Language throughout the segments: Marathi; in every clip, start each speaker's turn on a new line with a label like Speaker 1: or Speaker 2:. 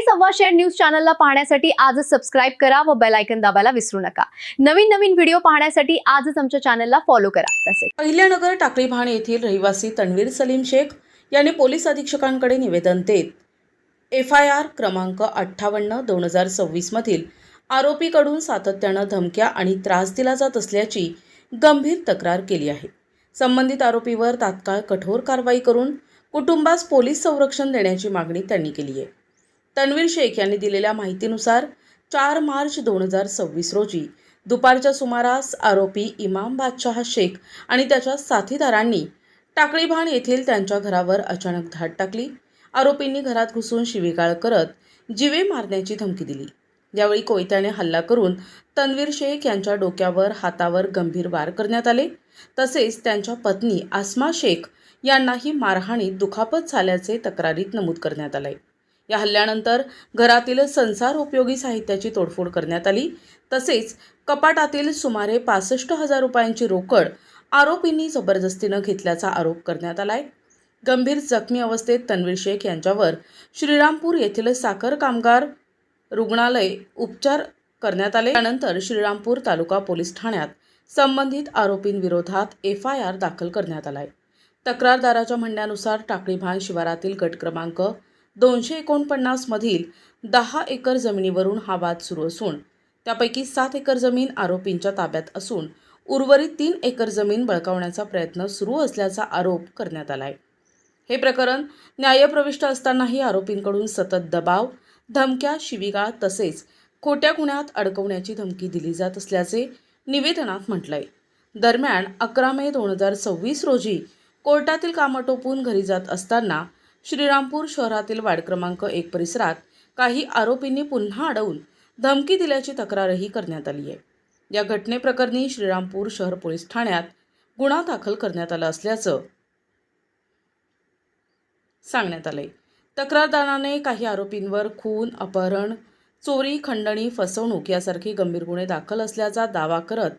Speaker 1: सव्वा शेर न्यूज चॅनलला पाहण्यासाठी आजच सबस्क्राइब करा व बेल आयकॉन दाबायला विसरू नका। नवीन व्हिडिओ पाहण्यासाठी आजच आमच्या चॅनलला फॉलो करा। तसेच
Speaker 2: अहिल्यानगर टाकळी भाण येथील रहिवासी तन्वीर सलीम शेख यांनी पोलीस अधीक्षकांकडे निवेदन देत FIR क्रमांक 58/2026 मधील आरोपीकडून सातत्याने धमक्या आणि त्रास दिला जात असल्याची गंभीर तक्रार केली आहे। संबंधित आरोपीवर तात्काळ कठोर कारवाई करून कुटुंबास पोलीस संरक्षण देण्याची मागणी त्यांनी केली आहे। तन्वीर शेख यांनी दिलेल्या माहितीनुसार 4 मार्च 2026 रोजी दुपारच्या सुमारास आरोपी इमाम बादशाह शेख आणि त्याच्या साथीदारांनी टाकळी भाण येथील त्यांच्या घरावर अचानक धाड टाकली। आरोपींनी घरात घुसून शिवीगाळ करत जीवे मारण्याची धमकी दिली। यावेळी कोयत्याने हल्ला करून तन्वीर शेख यांच्या डोक्यावर हातावर गंभीर वार करण्यात आले। तसेच त्यांच्या पत्नी आसमा शेख यांनाही मारहाणीत दुखापत झाल्याचे तक्रारीत नमूद करण्यात आले। या हल्ल्यानंतर घरातील संसार उपयोगी साहित्याची तोडफोड करण्यात आली। तसेच कपाटातील सुमारे 65,000 रुपयांची रोकड आरोपींनी जबरदस्तीने घेतल्याचा आरोप करण्यात आलाय। गंभीर जखमी अवस्थेत तन्वीर शेख यांच्यावर श्रीरामपूर येथील साखर कामगार रुग्णालय उपचार करण्यात आले। त्यानंतर श्रीरामपूर तालुका पोलीस ठाण्यात संबंधित आरोपींविरोधात FIR दाखल करण्यात आलाय। तक्रारदाराच्या म्हणण्यानुसार टाकळी भाण शिवारातील गट क्रमांक 249 मधील 10 एकर जमिनीवरून हा वाद सुरू असून त्यापैकी 7 एकर जमीन आरोपींच्या ताब्यात असून उर्वरित 3 एकर जमीन बळकावण्याचा प्रयत्न सुरू असल्याचा आरोप करण्यात आलाय। हे प्रकरण न्यायप्रविष्ट असतानाही आरोपींकडून सतत दबाव, धमक्या, शिवीगाळ तसेच खोट्या गुन्ह्यात अडकवण्याची धमकी दिली जात असल्याचे निवेदनात म्हटलंय। दरम्यान 11 मे 2026 रोजी कोर्टातील कामं टोपून घरी जात असताना श्रीरामपूर शहरातील वार्ड क्रमांक 1 परिसरात काही आरोपींनी पुन्हा अडवून धमकी दिल्याची तक्रारही करण्यात आली आहे। या घटनेप्रकरणी श्रीरामपूर शहर पोलीस ठाण्यात गुन्हा दाखल करण्यात आला असल्याचं सांगण्यात आले। तक्रारदाराने काही आरोपींवर खून, अपहरण, चोरी, खंडणी, फसवणूक यासारखे गंभीर गुन्हे दाखल असल्याचा दावा करत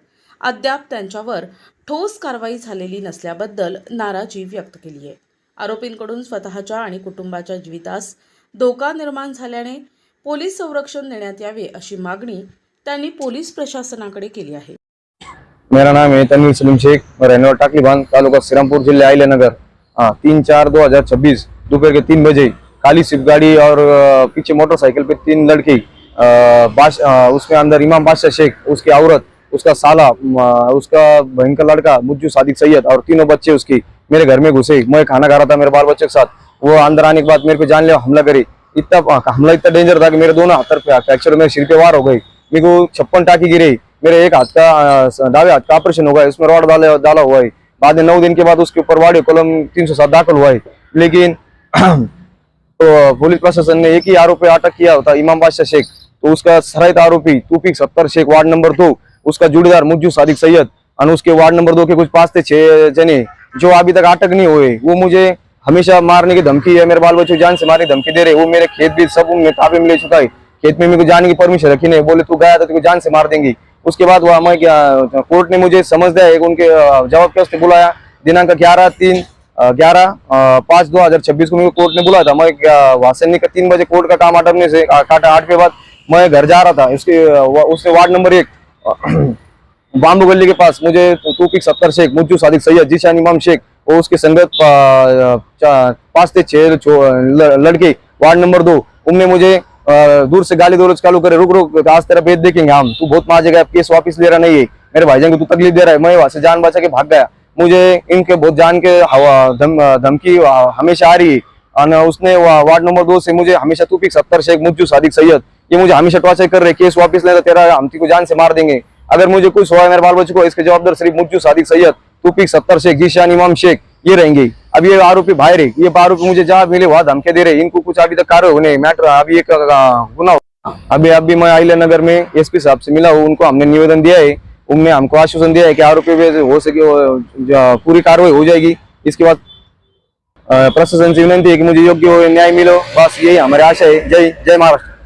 Speaker 2: अद्याप त्यांच्यावर ठोस कारवाई झालेली नसल्याबद्दल नाराजी व्यक्त केली आहे। आरोपींकडून स्वतःच्या आणि कुटुंबाच्या जीवितास धोका निर्माण झाल्याने पोलीस संरक्षण देण्यात यावे अशी मागणी त्यांनी पोलीस प्रशासनाकडे केली आहे।
Speaker 3: मेरा नाम है तन्वीर सलीम शेख, रहने वाला टाकली भान, तालुका श्रीरामपुर, जिला अहिल्यानगर। 3/4/2026 दोपहर के 3 बजे काली स्विफ्ट गाड़ी और पीछे मोटरसाइकिल पे 3 लड़के, उसके अंदर इमाम बादशाह शेख, उसकी औरत, उसका साला, उसका बहन का लड़का मुज्जू सादिक सैयद और तीनों बच्चे उसके मेरे घर में घुसे। मैं खाना खा रहा था मेरे बाल बच्चे के साथ। वो अंदर आने के बाद मेरे पे जानलेवा हमला करे। हमला इतना डेंजर था कि मेरे दोनों हाथ पे फ्रैक्चर, मेरे सिर पे वार हो गई। मेरे को 56 टाँकी गिरे। मेरे एक हाथ का दावे हाथ का ऑपरेशन हुआ है, उसमें रॉड डाला हुआ है। बाद में 9 दिन के बाद उसके ऊपर वार्ड कॉलम 307 दाखिल हुआ है। लेकिन तो पुलिस प्रशासन ने एक ही आरोपी अटक किया होता, इमाम बादशाह शेख। तो उसका सरायत आरोपी तूफीक 70 शेख, वार्ड नंबर 2, उसका जोड़ीदार मुज्जू सादिक सैयद और उसके वार्ड नंबर 2 के कुछ 5 से 6 जने जो अभी तक अटक नहीं हुए, वो मुझे हमेशा मारने की धमकी है, मेरे बाल बच्चों जान से मारने की धमकी दे रहे। वो मेरे खेत भी सब उनमें ताबे में ले चुका है। खेत में मेरे को जाने की परमिशन रखी नहीं, बोले तू गया तो तुझे जान से मार देंगे। उसके बाद वह मैं क्या कोर्ट ने मुझे समझ दिया, एक उनके जवाब के वास्ते बुलाया। दिनांक 11/5/2026 को मेरे कोर्ट ने बुलाया था। मैं वहां से 3 बजे कोर्ट का काम आटपने से 8 के बाद मैं घर जा रहा था। उसने वार्ड नंबर 1 बाम्बू गली के पास मुझे तूफीक 70 शेख, मुज्जू सादिक सैयद, जीशान इमाम शेख और उसके संगत 5 से 6 लड़के वार्ड नंबर 2, उनने मुझे दूर से गाली गलौज चालू करे, रुक आज तेरा भेद देखेंगे हम, तू बहुत माजेगा, केस वापस ले रहा नहीं है, मेरे भाईजान को तू तकलीफ दे रहा है। मैं वहां से जान बचा के भाग गया। मुझे इनके बहुत जान के धमकी हमेशा आ रही है। और उसने वार्ड नंबर 2 से मुझे हमेशा तूफीक 70 शेख, मुज्जू सादिक सैयद, ये मुझे हमेशा टॉर्चर कर रहे, केस वापस ले, तेरा हम को जान से मार देंगे। अगर मुझे कुछ हुआ मेरे बाल बच्चों को, इसके जवाबदार सिर्फ मुज्जू सादिक सैयद, तूफीक 70 शेख, जीशान इमाम शेख ये रहेंगे। अब ये आरोपी बाहर है, ये आरोपी मुझे जहाँ मिले वहां धमके दे रहे। इनको कुछ अभी तक कार्य होने मैटर, अभी एक गुना अभी मैं अहिल्यानगर में SP साहब से मिला हूँ, उनको हमने निवेदन दिया है। उनने हमको आश्वासन दिया है कि आरोपी पे हो सके पूरी कार्रवाई हो जाएगी। इसके बाद प्रशासन से विनती है कि मुझे योग्य न्याय मिलो, बस यही हमारी आशा है। जय महाराष्ट्र।